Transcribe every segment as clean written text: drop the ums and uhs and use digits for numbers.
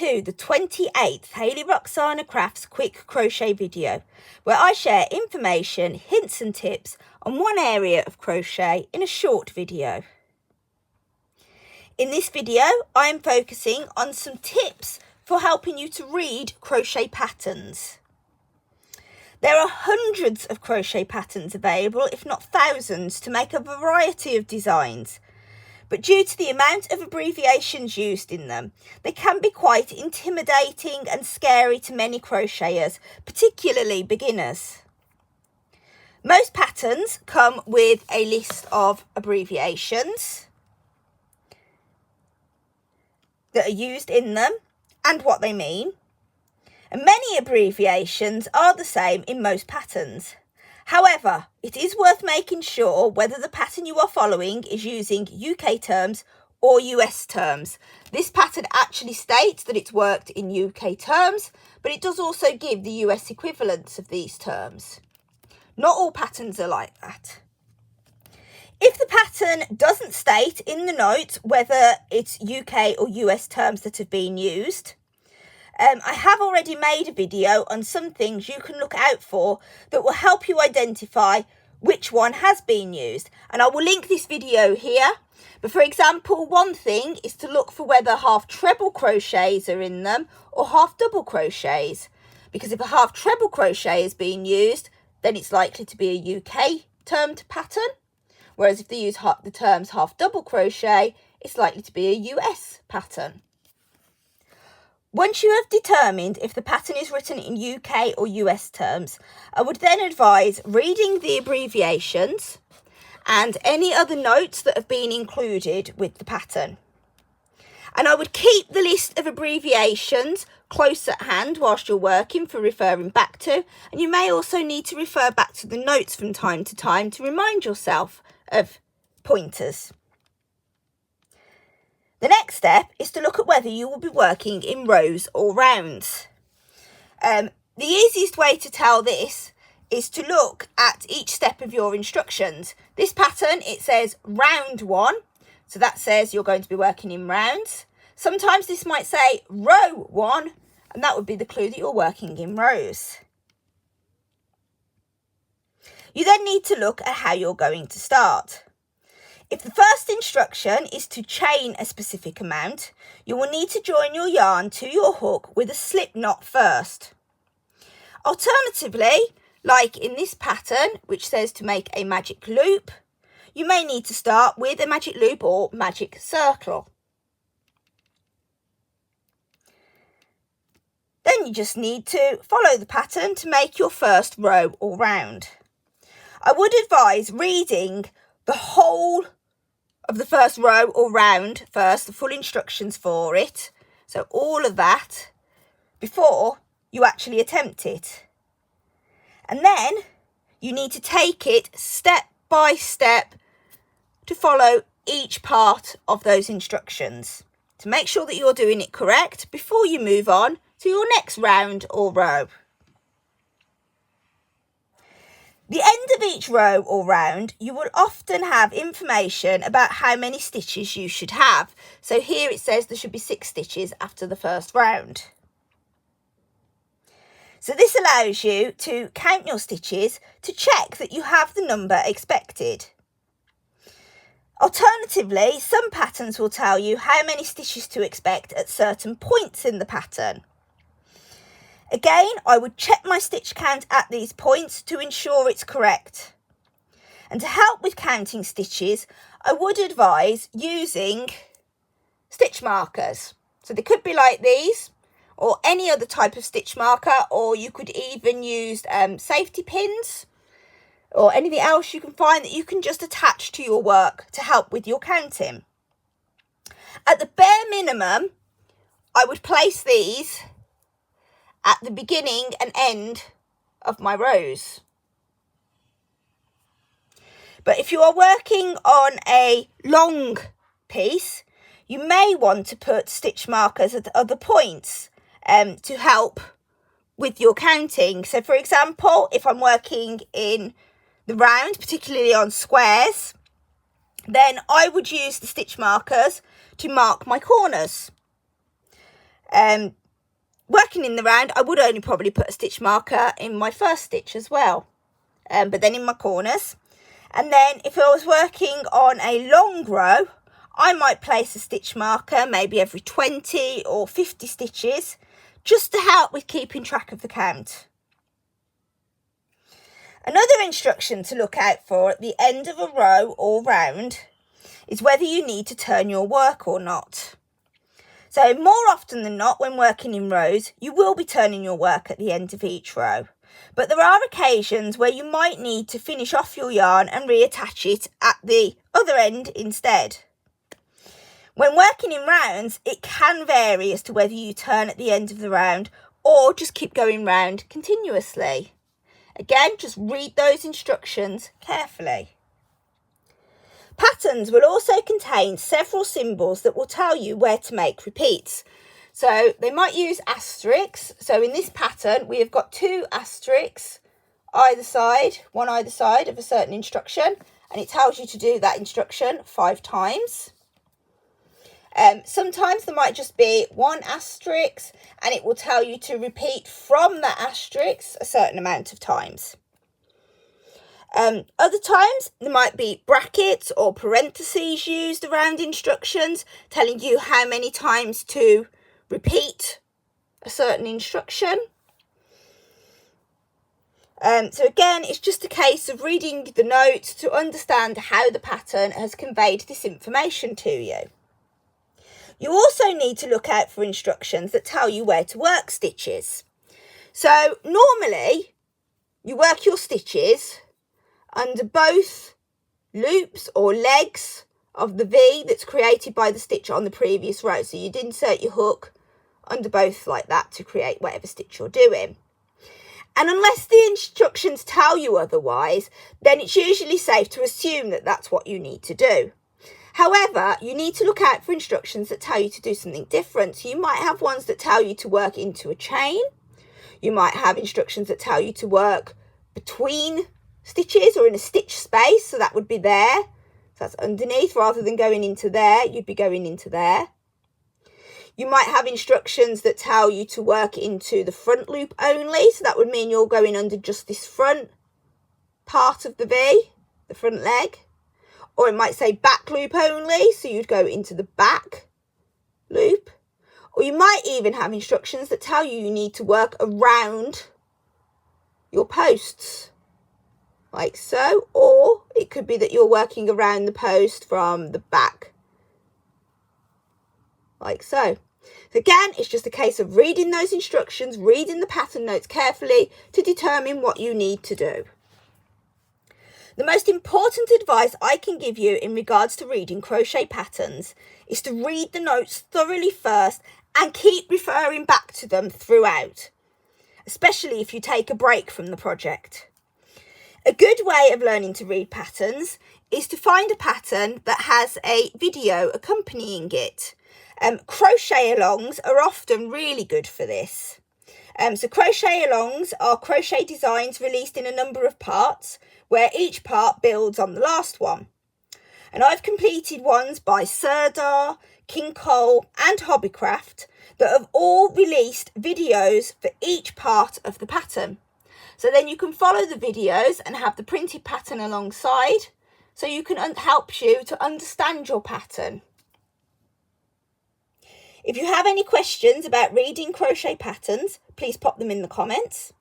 to the 28th Hayley-Roxanna Crafts quick crochet video, where I share information, hints and tips on one area of crochet in a short video. In this video, I am focusing on some tips for helping you to read crochet patterns. There are hundreds of crochet patterns available, if not thousands, to make a variety of designs. But due to the amount of abbreviations used in them, they can be quite intimidating and scary to many crocheters, particularly beginners. Most patterns come with a list of abbreviations that are used in them and what they mean. And many abbreviations are the same in most patterns. However, it is worth making sure whether the pattern you are following is using UK terms or US terms. This pattern actually states that it's worked in UK terms, but it does also give the US equivalents of these terms. Not all patterns are like that. If the pattern doesn't state in the notes whether it's UK or US terms that have been used, I have already made a video on some things you can look out for that will help you identify which one has been used. And I will link this video here. But for example, one thing is to look for whether half treble crochets are in them or half double crochets. Because if a half treble crochet is being used, then it's likely to be a UK termed pattern. Whereas if they use the terms half double crochet, it's likely to be a US pattern. Once you have determined if the pattern is written in UK or US terms, I would then advise reading the abbreviations and any other notes that have been included with the pattern. And I would keep the list of abbreviations close at hand whilst you're working for referring back to, and you may also need to refer back to the notes from time to time to remind yourself of pointers. The next step is to look at whether you will be working in rows or rounds. The easiest way to tell this is to look at each step of your instructions. This pattern, it says round 1, so that says you're going to be working in rounds. Sometimes this might say row 1, and that would be the clue that you're working in rows. You then need to look at how you're going to start. If the first instruction is to chain a specific amount, you will need to join your yarn to your hook with a slip knot first. Alternatively, like in this pattern, which says to make a magic loop, you may need to start with a magic loop or magic circle. Then you just need to follow the pattern to make your first row or round. I would advise reading the whole of the first row or round first, the full instructions for it, so all of that, before you actually attempt it. And then you need to take it step by step to follow each part of those instructions to make sure that you're doing it correct before you move on to your next round or row. The end of each row or round, you will often have information about how many stitches you should have. So here it says there should be 6 stitches after the first round. So this allows you to count your stitches to check that you have the number expected. Alternatively, some patterns will tell you how many stitches to expect at certain points in the pattern. Again, I would check my stitch count at these points to ensure it's correct. And to help with counting stitches, I would advise using stitch markers. So they could be like these, or any other type of stitch marker, or you could even use safety pins, or anything else you can find that you can just attach to your work to help with your counting. At the bare minimum, I would place these at the beginning and end of my rows. But if you are working on a long piece, you may want to put stitch markers at other points to help with your counting. So for example, if I'm working in the round, particularly on squares, then I would use the stitch markers to mark my corners. Working in the round, I would only probably put a stitch marker in my first stitch as well, but then in my corners. And then if I was working on a long row, I might place a stitch marker maybe every 20 or 50 stitches, just to help with keeping track of the count. Another instruction to look out for at the end of a row or round is whether you need to turn your work or not. So more often than not, when working in rows, you will be turning your work at the end of each row. But there are occasions where you might need to finish off your yarn and reattach it at the other end instead. When working in rounds, it can vary as to whether you turn at the end of the round or just keep going round continuously. Again, just read those instructions carefully. Patterns will also contain several symbols that will tell you where to make repeats. So they might use asterisks. So in this pattern, we have got 2 asterisks either side, one either side of a certain instruction, and it tells you to do that instruction 5 times. Sometimes there might just be 1 asterisk, and it will tell you to repeat from that asterisk a certain amount of times. Other times there might be brackets or parentheses used around instructions, telling you how many times to repeat a certain instruction. So again, it's just a case of reading the notes to understand how the pattern has conveyed this information to you. You also need to look out for instructions that tell you where to work stitches. So normally you work your stitches under both loops or legs of the V that's created by the stitch on the previous row. So you'd insert your hook under both like that to create whatever stitch you're doing. And unless the instructions tell you otherwise, then it's usually safe to assume that that's what you need to do. However, you need to look out for instructions that tell you to do something different. So you might have ones that tell you to work into a chain. You might have instructions that tell you to work between stitches or in a stitch space. So that would be there. So that's underneath. Rather than going into there, you'd be going into there. You might have instructions that tell you to work into the front loop only. So that would mean you're going under just this front part of the V, the front leg. Or it might say back loop only, so you'd go into the back loop. Or you might even have instructions that tell you need to work around your posts, like so. Or it could be that you're working around the post from the back, like so. So again, it's just a case of reading those instructions, reading the pattern notes carefully to determine what you need to do. The most important advice I can give you in regards to reading crochet patterns is to read the notes thoroughly first and keep referring back to them throughout, especially if you take a break from the project. A good way of learning to read patterns is to find a pattern that has a video accompanying it. Crochet alongs are often really good for this. So crochet alongs are crochet designs released in a number of parts, where each part builds on the last one. And I've completed ones by Sirdar, King Cole and Hobbycraft that have all released videos for each part of the pattern. So then you can follow the videos and have the printed pattern alongside, so you can help you to understand your pattern. If you have any questions about reading crochet patterns, please pop them in the comments.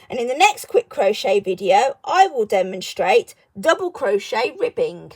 And in the next quick crochet video, I will demonstrate double crochet ribbing.